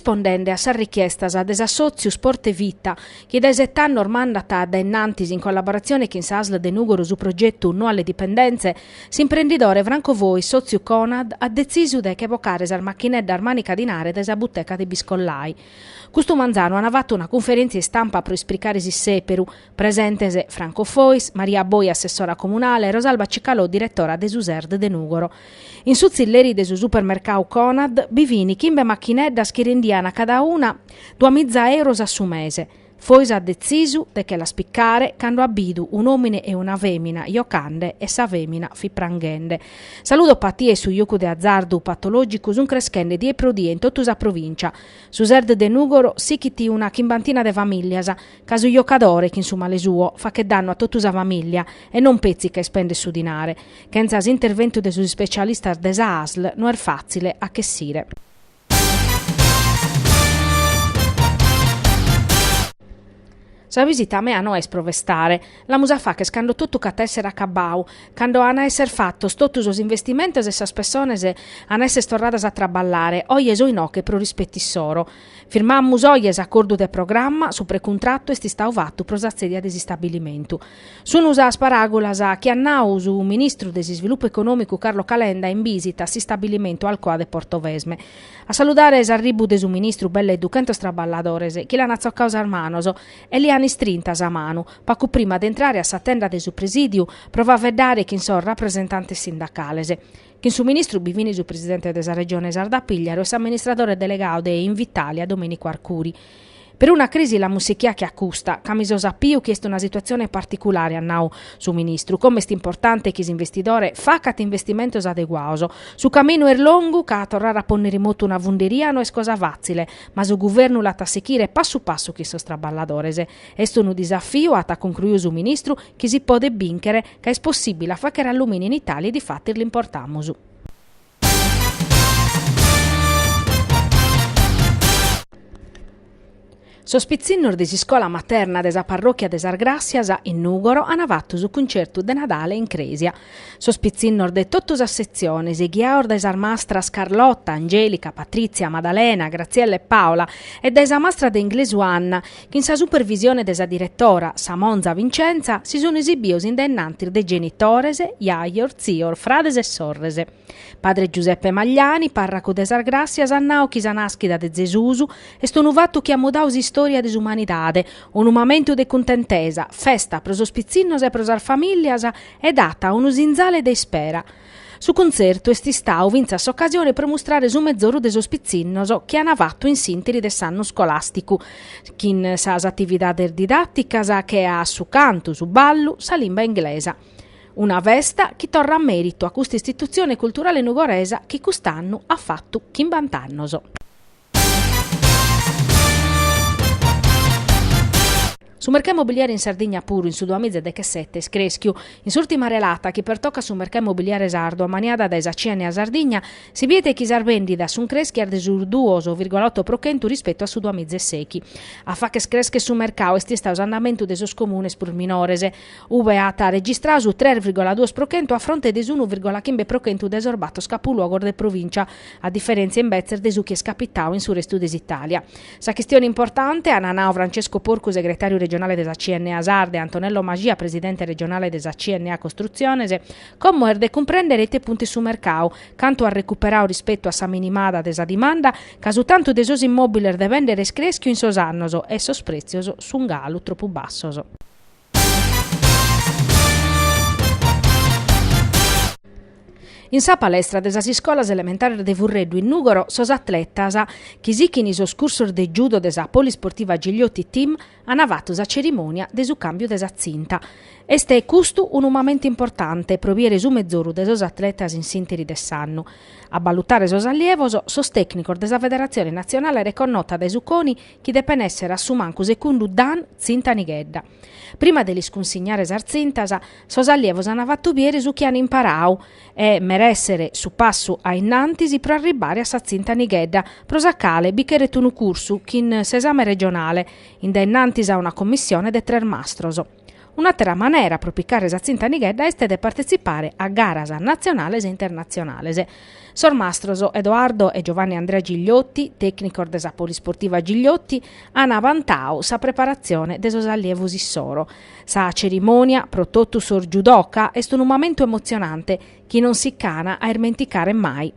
rispondendo a sa richiestas ad esasoziu Sport e Vita, che da esettanno mandata da innantis in collaborazione con Sasl de Nugoro su progetto No alle dipendenze, s'imprenditore Franco Voi, soziu Conad, ha deciso di evocare al macchinetta armanica dinare desa butteca de Biscollai. Questo manzano ha fatto una conferenza stampa per esplicare si seperu, presentese Franco Fois, Maria Boi, assessora comunale, Rosalba Cicalò, direttora de Suserd de Nugoro. In suzzilleri de su supermercato Conad, bivini chimbe macchineddas che rendiano cada una 2.000 euro a su mese. Fois ha deciso de che la spiccare quando abidu un uomine e una femmina iocande e sa femmina fi pranghende. Saludo patie su iocu de azzardo patologico un creschende di eprodie in tottusa provincia. Suserd de Nugoro sichiti una chimbantina de famiglias, caso iocadore che insomma le suo fa che danno a tottusa famiglia e non pezzi che spende su dinare. Chenzas intervento de su specialista de ASL non è facile a che sire. Sa visita a me a no es provestare. La musa fa che scando tutto ca tessere a cabau, quando ana esser fatto stottus os investimentos e sas persones ana esser storradas a traballare, oies o no che pro rispetti soro. Firmammus oies accordo de programma, su precontratto esti stau vattu pro s'azzedia desi stabilimentu. Sono usas paragolas a che annau su ministro desi sviluppo economico Carlo Calenda in visita a si stabilimento al coa de Portovesme. A saludare esarribu de su ministro belle educantos traballadores, che la nazzo causa armanoso, e li hanno strintas a mano, pacu prima di entrare a sa tenda de su presidio, prova a vedere chi so rappresentante sindacalese. Che su ministro bivini su presidente della regione Sardapigliaro e amministratore delegato de Invitalia Domenico Arcuri. Per una crisi la musichia che accusta, camisosa più chiesto una situazione particolare a nau su ministro, come sti importante che investitore facat investimentos adeguato. Su cammino longo che a tornare a ponere in moto una vunderia no è cosa facile, ma su governo la tassechire passo passo che sono traballadores. Esto un desafio a concluire su ministro che si può vincere che è possibile fa che allumini in Italia e di fatti l'importamus. Sospizinnor desi scola materna desa parrocchia de Sargrassias in Nugoro hanno fatto su concerto de Nadale in Cresia. Sospizinnor de tottusa sezione, seghiaor de sarmastras Carlotta, Angelica, Patrizia, Maddalena, Graziella e Paola e desa mastra de inglesu Anna, che in sa supervisione desa direttora Samonza Vincenza si sono esibios indennantir de genitorese, iaior, zior, frades e sorrese. Padre Giuseppe Magliani, parraco de Sargrassias, annao chisanaschi de Zesusu e stonuvatto chi ammodausi storia disumanidade, un momento de contentesa, festa pros ospizzinnos e pros ar familias e data un'usinzale de spera. Su concerto esti stau vinza s'occasione per mostrare su mezz'oro des ospizzinnos che hanno fatto in sinteri de s'anno scolastico, kin sas attivitades didatticas che ha su canto, su ballo, sa lingua inglesa. Una festa che torna a merito a questa istituzione culturale nugoresa che quest'anno ha fatto 50 annos. Su mercato immobiliare in Sardegna pure in su 2017 screschio, in s'ultima relata che per tocca su mercato immobiliare sardo a maniada da esaciene a Sardegna si vede che sar vendita su un creschi al sur 2,8% rispetto a su 2016. A fa che scresche su mercato e sta andamento de sos comunes pur minorese, UVATA registra su 3,2% a fronte des 1,5% desorbato scapuluogo de provincia, a differenza in Bezzer de su che scapitao in su resto d'Italia. Sa questione importante Ananao Francesco Porco, segretario regionale della CNA Sarde, Antonello Magia, presidente regionale della CNA Costruzionese, come de comprendere te punti su mercato, canto a recuperare rispetto a sa minimada desa dimanda, caso tanto desos immobili de vendere screschio in sosannoso e sosprezioso su un galo troppo bassoso. In sa palestra desa scolas elementari de Vurreddu in Nugoro, sos atletas, chi sichini sos cursor de judo desa polisportiva Gigliotti Team, hanno fatto sa cerimonia de su cambio desa zinta. Este è custu un momento importante, proviere su mezz'oru de sos atletas in sinteri de s'anno. A valutare sos allievos, sos tecnicos desa Federazione Nazionale reconnota de su coni chi depen essere assumancu secundu dan zinta nighedda. Prima de li sconsignare sarzintas, sos allievos hanno fatto biere su chi hanno imparau e meressere su passu a innantisi pro arribare a sa zinta nighedda, prosacale bichere tunu cursu chin s'esame regionale, in da innantis a una commissione de 3 mastros. Un'altra manera per piccare esa zinta nighedda è di partecipare a garas nazionales e internazionales. Sormastroso Edoardo e Giovanni Andrea Gigliotti, tecnico della polisportiva Gigliotti, hanno avvantau sa preparazione de sos allievos issoro. Sa cerimonia, prototto sor giudoca, è un momento emozionante che non si cana a ermenticare mai.